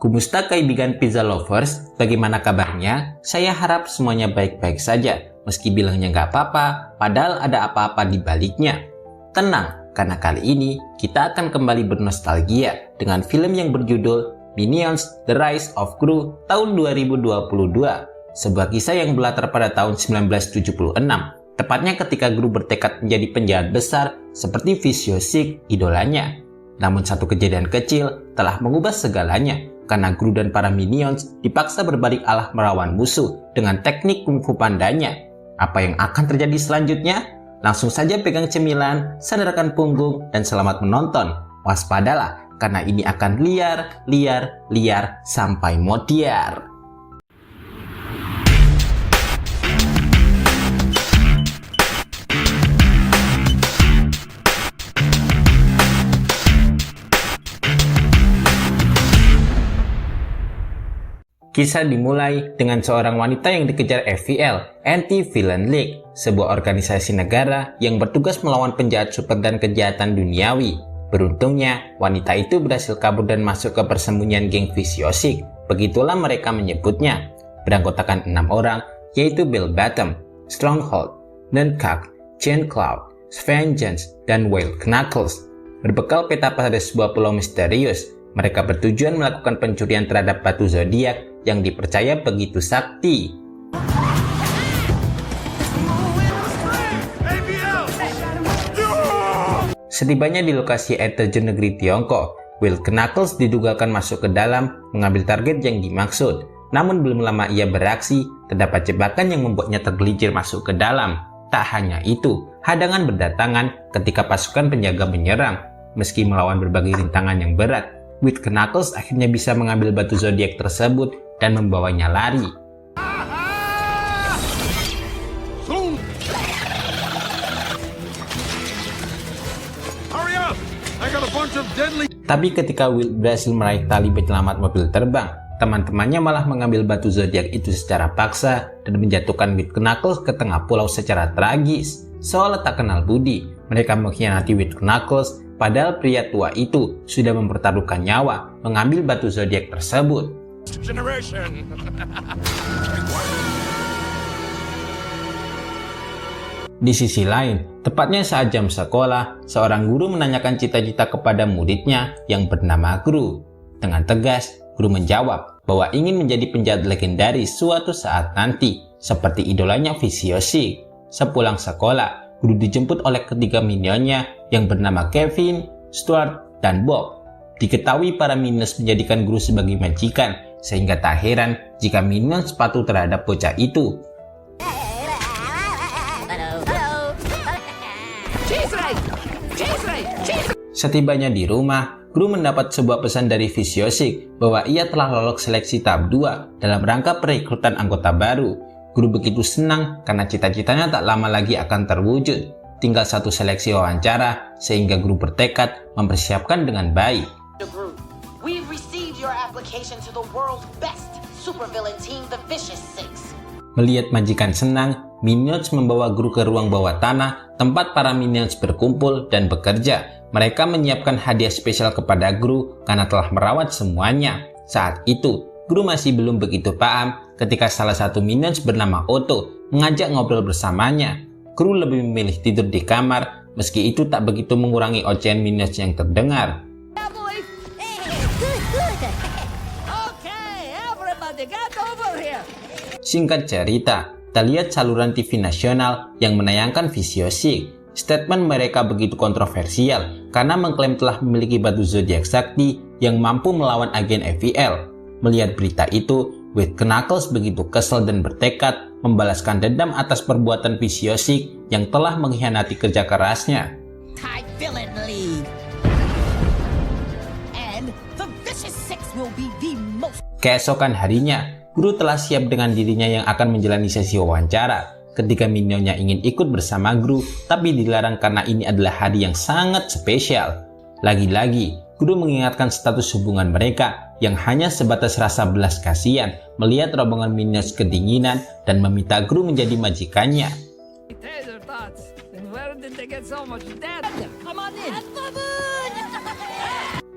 Kumusta kaibigan pizza lovers? Bagaimana kabarnya? Saya harap semuanya baik-baik saja. Meski bilangnya nggak apa-apa, padahal ada apa-apa di baliknya. Tenang, karena kali ini kita akan kembali bernostalgia dengan film yang berjudul Minions: The Rise of Gru tahun 2022. Sebuah kisah yang berlatar pada tahun 1976. Tepatnya ketika Gru bertekad menjadi penjahat besar seperti Vicious-Six, idolanya. Namun satu kejadian kecil telah mengubah segalanya. Karena Gru dan para Minions dipaksa berbalik arah melawan musuh dengan teknik kungfu pandanya. Apa yang akan terjadi selanjutnya? Langsung saja pegang cemilan, sandarkan punggung, dan selamat menonton. Waspadalah, karena ini akan liar sampai modiar. Kisah dimulai dengan seorang wanita yang dikejar FVL, Anti-Villain League, sebuah organisasi negara yang bertugas melawan penjahat super dan kejahatan duniawi. Beruntungnya, wanita itu berhasil kabur dan masuk ke persembunyian geng Vicious-Six. Begitulah mereka menyebutnya. Beranggotakan 6 orang, yaitu Bell-Bottom, Stronghold, Nuncalk, Chain Cloud, Vengeance, dan Whale Knuckles. Berbekal peta pada sebuah pulau misterius, mereka bertujuan melakukan pencurian terhadap batu zodiak yang dipercaya begitu sakti. Setibanya di lokasi air terjun negeri Tiongkok, Whale Knuckles diduga akan masuk ke dalam mengambil target yang dimaksud. Namun belum lama ia beraksi, terdapat jebakan yang membuatnya tergelincir masuk ke dalam. Tak hanya itu, hadangan berdatangan ketika pasukan penjaga menyerang. Meski melawan berbagai rintangan yang berat, Whale Knuckles akhirnya bisa mengambil batu zodiak tersebut dan membawanya lari. Tapi ketika Will berhasil meraih tali penyelamat mobil terbang, teman-temannya malah mengambil batu zodiak itu secara paksa dan menjatuhkan Whale Knuckles ke tengah pulau secara tragis. Seolah tak kenal budi, mereka mengkhianati Whale Knuckles, padahal pria tua itu sudah mempertaruhkan nyawa mengambil batu zodiak tersebut. Di sisi lain, tepatnya saat jam sekolah, seorang guru menanyakan cita-cita kepada muridnya yang bernama Gru. Dengan tegas, Gru menjawab bahwa ingin menjadi penjahat legendaris suatu saat nanti, seperti idolanya Vicious-Six. Sepulang sekolah, Gru dijemput oleh ketiga minionnya yang bernama Kevin, Stuart, dan Bob. Diketahui para Minions menjadikan Gru sebagai majikan, sehingga tak heran jika Minions patuh terhadap bocah itu. Setibanya di rumah, Gru mendapat sebuah pesan dari Vicious-Six bahwa ia telah lolos seleksi tahap 2 dalam rangka perekrutan anggota baru. Gru begitu senang karena cita-citanya tak lama lagi akan terwujud. Tinggal satu seleksi wawancara, sehingga Gru bertekad mempersiapkan dengan baik. Melihat majikan senang, Minions membawa Gru ke ruang bawah tanah, tempat para Minions berkumpul dan bekerja. Mereka menyiapkan hadiah spesial kepada Gru karena telah merawat semuanya. Saat itu, Gru masih belum begitu paham ketika salah satu Minions bernama Otto mengajak ngobrol bersamanya. Gru lebih memilih tidur di kamar, meski itu tak begitu mengurangi ocehan Minions yang terdengar. Singkat cerita, terlihat saluran TV nasional yang menayangkan Vicious-Six. Statement mereka begitu kontroversial karena mengklaim telah memiliki batu zodiak sakti yang mampu melawan agen FVL. Melihat berita itu, Whale Knuckles begitu kesal dan bertekad membalaskan dendam atas perbuatan Vicious-Six yang telah mengkhianati kerja kerasnya. Keesokan harinya, Gru telah siap dengan dirinya yang akan menjalani sesi wawancara. Ketika minionnya ingin ikut bersama Gru, tapi dilarang karena ini adalah hari yang sangat spesial. Lagi-lagi, Gru mengingatkan status hubungan mereka yang hanya sebatas rasa belas kasihan melihat rombongan Minions kedinginan dan meminta Gru menjadi majikannya. Where did they get so much dead? Come on in.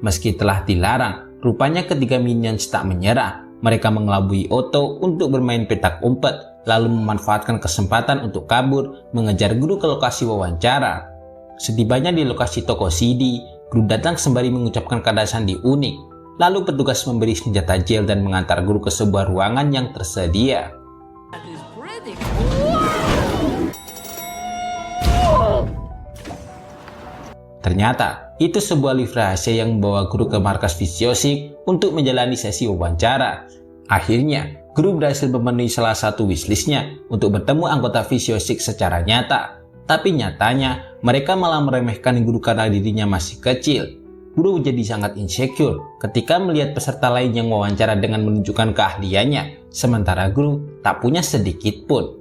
Meski telah dilarang, rupanya ketiga minions tak menyerah. Mereka mengelabui Otto untuk bermain petak umpet, lalu memanfaatkan kesempatan untuk kabur, mengejar guru ke lokasi wawancara. Setibanya di lokasi toko CD, guru datang sembari mengucapkan kata sandi unik. Lalu petugas memberi senjata gel dan mengantar guru ke sebuah ruangan yang tersedia. That is pretty cool. Ternyata, itu sebuah lift rahasia yang membawa guru ke markas Physiosik untuk menjalani sesi wawancara. Akhirnya, guru berhasil memenuhi salah satu wishlistnya untuk bertemu anggota Physiosik secara nyata. Tapi nyatanya, mereka malah meremehkan guru karena dirinya masih kecil. Guru menjadi sangat insecure ketika melihat peserta lain yang wawancara dengan menunjukkan keahliannya, sementara guru tak punya sedikit pun.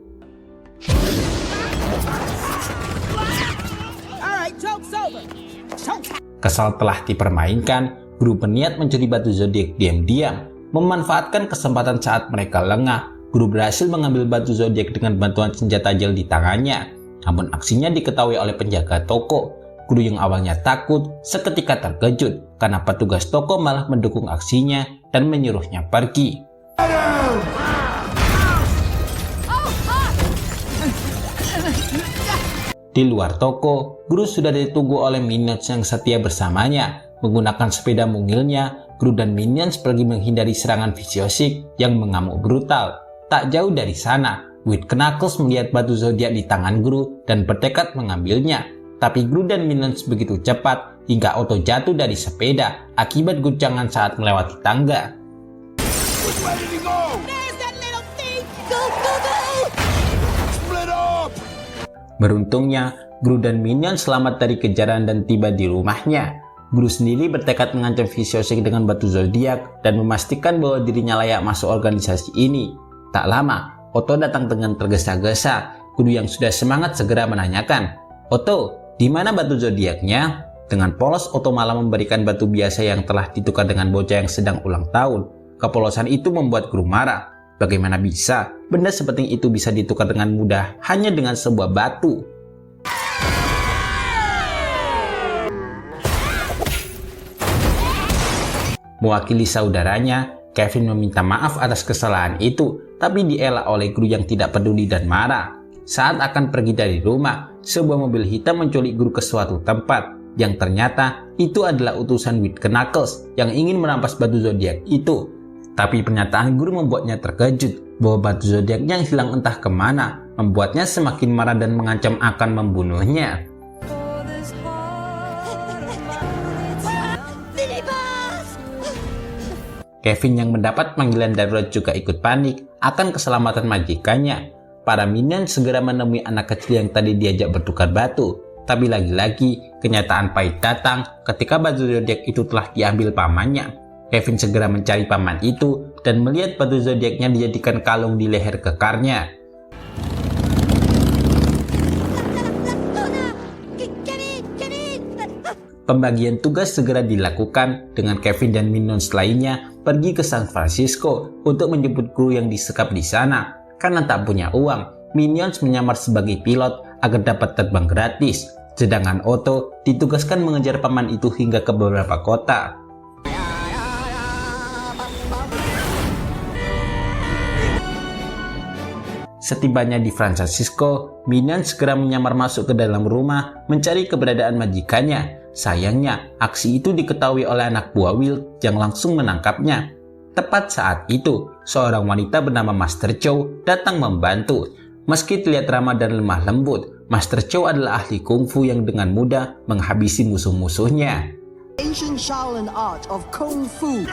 Kesal telah dipermainkan, guru berniat mencuri batu zodiak diam-diam. Memanfaatkan kesempatan saat mereka lengah, guru berhasil mengambil batu zodiak dengan bantuan senjata gel di tangannya. Namun aksinya diketahui oleh penjaga toko. Guru yang awalnya takut seketika terkejut karena petugas toko malah mendukung aksinya dan menyuruhnya pergi. Di luar toko, guru sudah ditunggu oleh minions yang setia bersamanya. Menggunakan sepeda mungilnya, guru dan minions pergi menghindari serangan Physiosik yang mengamuk brutal. Tak jauh dari sana, White Knuckles melihat batu zodiak di tangan guru dan bertekad mengambilnya. Tapi guru dan minions begitu cepat hingga Otto jatuh dari sepeda akibat guncangan saat melewati tangga. Beruntungnya, guru dan minion selamat dari kejaran dan tiba di rumahnya. Guru sendiri bertekad mengancam Physiosik dengan batu zodiak dan memastikan bahwa dirinya layak masuk organisasi ini. Tak lama, Otto datang dengan tergesa-gesa. Guru yang sudah semangat segera menanyakan, "Otto, di mana batu zodiaknya?" Dengan polos, Otto malah memberikan batu biasa yang telah ditukar dengan bocah yang sedang ulang tahun. Kepolosan itu membuat guru marah. Bagaimana bisa benda seperti itu bisa ditukar dengan mudah hanya dengan sebuah batu? Mewakili saudaranya, Kevin meminta maaf atas kesalahan itu, tapi dielak oleh guru yang tidak peduli dan marah. Saat akan pergi dari rumah, sebuah mobil hitam menculik guru ke suatu tempat, yang ternyata itu adalah utusan White Knuckles yang ingin merampas batu zodiak itu. Tapi pernyataan guru membuatnya terkejut bahwa batu zodiaknya hilang entah kemana, membuatnya semakin marah dan mengancam akan membunuhnya. Kevin yang mendapat panggilan darurat juga ikut panik akan keselamatan majikannya. Para minion segera menemui anak kecil yang tadi diajak bertukar batu. Tapi lagi-lagi kenyataan pahit datang ketika batu zodiak itu telah diambil pamannya. Kevin segera mencari paman itu dan melihat batu zodiaknya dijadikan kalung di leher kekarnya. Pembagian tugas segera dilakukan dengan Kevin dan minions lainnya pergi ke San Francisco untuk menjemput guru yang disekap di sana. Karena tak punya uang, minions menyamar sebagai pilot agar dapat terbang gratis. Sedangkan Otto ditugaskan mengejar paman itu hingga ke beberapa kota. Setibanya di San Francisco, minions segera menyamar masuk ke dalam rumah mencari keberadaan majikannya. Sayangnya, aksi itu diketahui oleh anak buah Will yang langsung menangkapnya. Tepat saat itu, seorang wanita bernama Master Chow datang membantu. Meski terlihat ramah dan lemah lembut, Master Chow adalah ahli kungfu yang dengan mudah menghabisi musuh-musuhnya. Ancient Shaolin art of Kung Fu.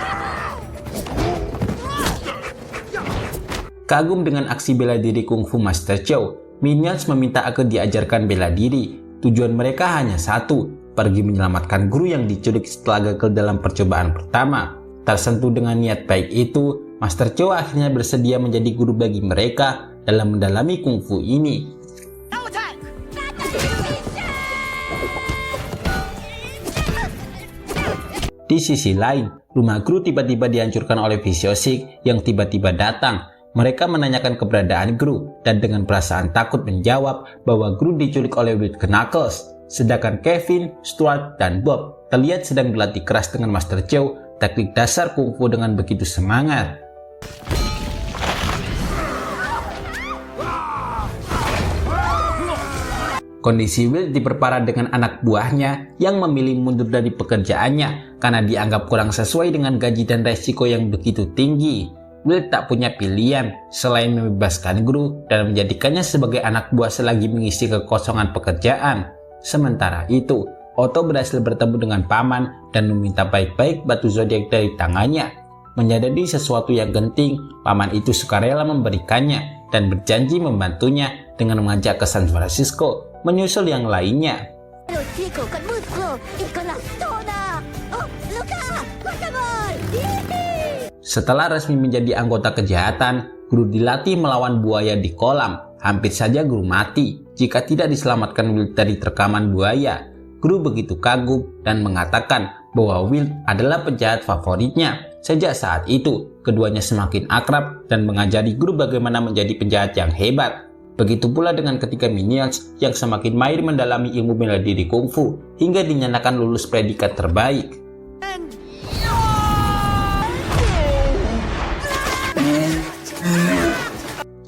Kagum dengan aksi bela diri kungfu Master Chow, minions meminta agar diajarkan bela diri. Tujuan mereka hanya satu, pergi menyelamatkan guru yang diculik setelah gagal dalam percobaan pertama. Tersentuh dengan niat baik itu, Master Chow akhirnya bersedia menjadi guru bagi mereka dalam mendalami kungfu ini. Di sisi lain, rumah guru tiba-tiba dihancurkan oleh Physiosik yang tiba-tiba datang. Mereka menanyakan keberadaan Gru dan dengan perasaan takut menjawab bahwa Gru diculik oleh Wild Knuckles. Sedangkan Kevin, Stuart, dan Bob terlihat sedang berlatih keras dengan Master Chow, teknik dasar kungfu dengan begitu semangat. Kondisi Will diperparah dengan anak buahnya yang memilih mundur dari pekerjaannya karena dianggap kurang sesuai dengan gaji dan resiko yang begitu tinggi. Will tak punya pilihan selain membebaskan Gru dan menjadikannya sebagai anak buah selagi mengisi kekosongan pekerjaan. Sementara itu, Otto berhasil bertemu dengan paman dan meminta baik-baik batu zodiak dari tangannya. Menyadari sesuatu yang genting, paman itu sukarela memberikannya dan berjanji membantunya dengan mengajak ke San Francisco menyusul yang lainnya. Setelah resmi menjadi anggota kejahatan, Gru dilatih melawan buaya di kolam. Hampir saja Gru mati jika tidak diselamatkan Will dari terkaman buaya. Gru begitu kagum dan mengatakan bahwa Will adalah penjahat favoritnya. Sejak saat itu, keduanya semakin akrab dan mengajari Gru bagaimana menjadi penjahat yang hebat. Begitu pula dengan ketiga minions yang semakin mahir mendalami ilmu bela diri kungfu hingga dinyatakan lulus predikat terbaik.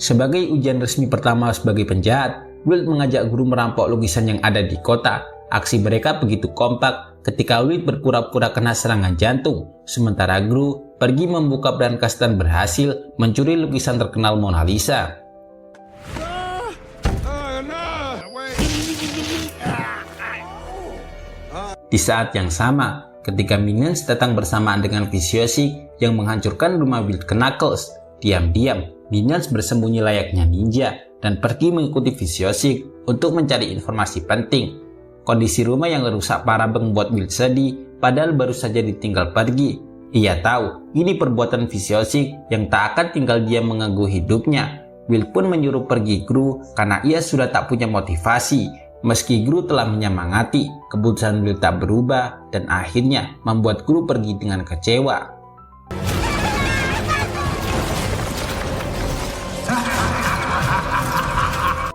Sebagai ujian resmi pertama sebagai penjahat, Will mengajak Gru merampok lukisan yang ada di kota. Aksi mereka begitu kompak ketika Will berpura-pura kena serangan jantung, sementara Gru pergi membuka brankas dan berhasil mencuri lukisan terkenal Mona Lisa. Di saat yang sama, ketika minions datang bersamaan dengan Viciosic yang menghancurkan rumah Wild Knuckles, diam-diam minions bersembunyi layaknya ninja dan pergi mengikuti Viciosic untuk mencari informasi penting. Kondisi rumah yang rusak parah membuat Will sedih, padahal baru saja ditinggal pergi. Ia tahu ini perbuatan Viciosic yang tak akan tinggal diam mengganggu hidupnya. Will pun menyuruh pergi Gru karena ia sudah tak punya motivasi. Meski Gru telah menyemangati, keputusan Will tak berubah dan akhirnya membuat Gru pergi dengan kecewa.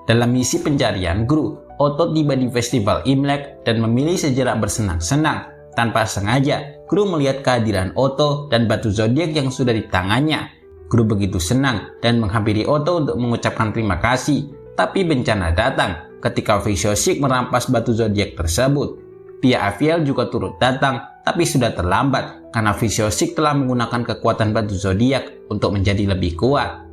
Dalam misi pencarian Gru, Otto tiba di festival Imlek dan memilih sejenak bersenang-senang. Tanpa sengaja, Gru melihat kehadiran Otto dan batu zodiak yang sudah di tangannya. Gru begitu senang dan menghampiri Otto untuk mengucapkan terima kasih. Tapi bencana datang ketika Viciosic merampas batu zodiak tersebut. Pihak Aviel juga turut datang, tapi sudah terlambat karena Viciosic telah menggunakan kekuatan batu zodiak untuk menjadi lebih kuat.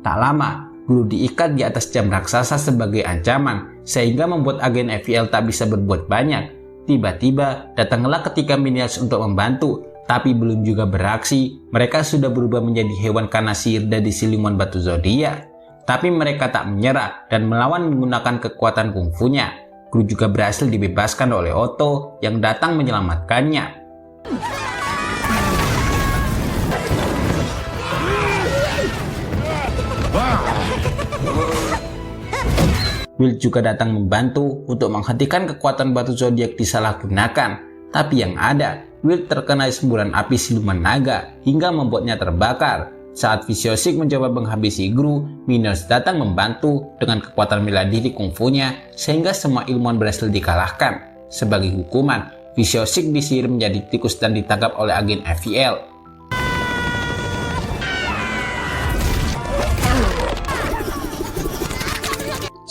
Tak lama, Gru diikat di atas jam raksasa sebagai ancaman, sehingga membuat agen Aviel tak bisa berbuat banyak. Tiba-tiba, datanglah ketika minions untuk membantu, tapi belum juga beraksi, mereka sudah berubah menjadi hewan kana sihir dari siluman batu zodiak. Tapi mereka tak menyerah dan melawan menggunakan kekuatan kungfunya. Gru juga berhasil dibebaskan oleh Otto yang datang menyelamatkannya. Will juga datang membantu untuk menghentikan kekuatan batu zodiak disalahgunakan. Tapi yang ada, Will terkena semburan api siluman naga hingga membuatnya terbakar. Saat Viciosic mencoba menghabisi Gru, minions datang membantu dengan kekuatan bela diri kungfunya sehingga semua ilmuwan berhasil dikalahkan. Sebagai hukuman, Viciosic disihir menjadi tikus dan ditangkap oleh agen Aviel.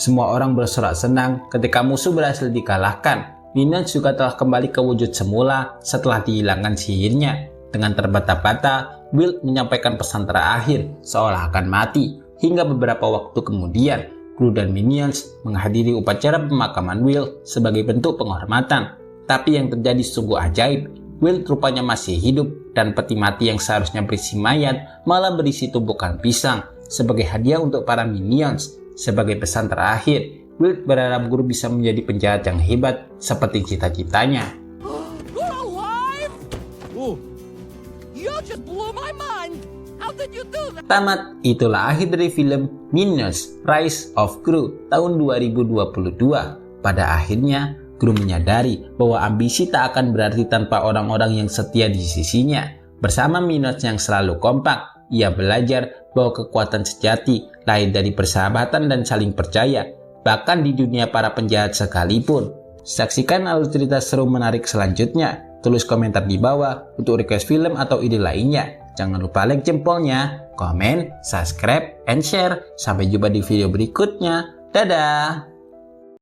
Semua orang bersorak senang ketika musuh berhasil dikalahkan. Minions juga telah kembali ke wujud semula setelah dihilangkan sihirnya. Dengan terbata-bata, Will menyampaikan pesan terakhir seolah akan mati. Hingga beberapa waktu kemudian, Gru dan Minions menghadiri upacara pemakaman Will sebagai bentuk penghormatan. Tapi yang terjadi sungguh ajaib. Will rupanya masih hidup dan peti mati yang seharusnya berisi mayat malah berisi tumpukan pisang sebagai hadiah untuk para Minions. Sebagai pesan terakhir, Will berharap Gru bisa menjadi penjahat yang hebat seperti cita-citanya. You're alive? Oh, you just blew my mind. How did you do that? Tamat, itulah akhir dari film Minions Rise of Gru tahun 2022. Pada akhirnya, Gru menyadari bahwa ambisi tak akan berarti tanpa orang-orang yang setia di sisinya. Bersama Minions yang selalu kompak, ia belajar bahwa kekuatan sejati lahir dari persahabatan dan saling percaya, bahkan di dunia para penjahat sekalipun. Saksikan alur cerita seru menarik selanjutnya. Tulis komentar di bawah untuk request film atau ide lainnya. Jangan lupa like jempolnya, komen, subscribe, and share. Sampai jumpa di video berikutnya. Dadah!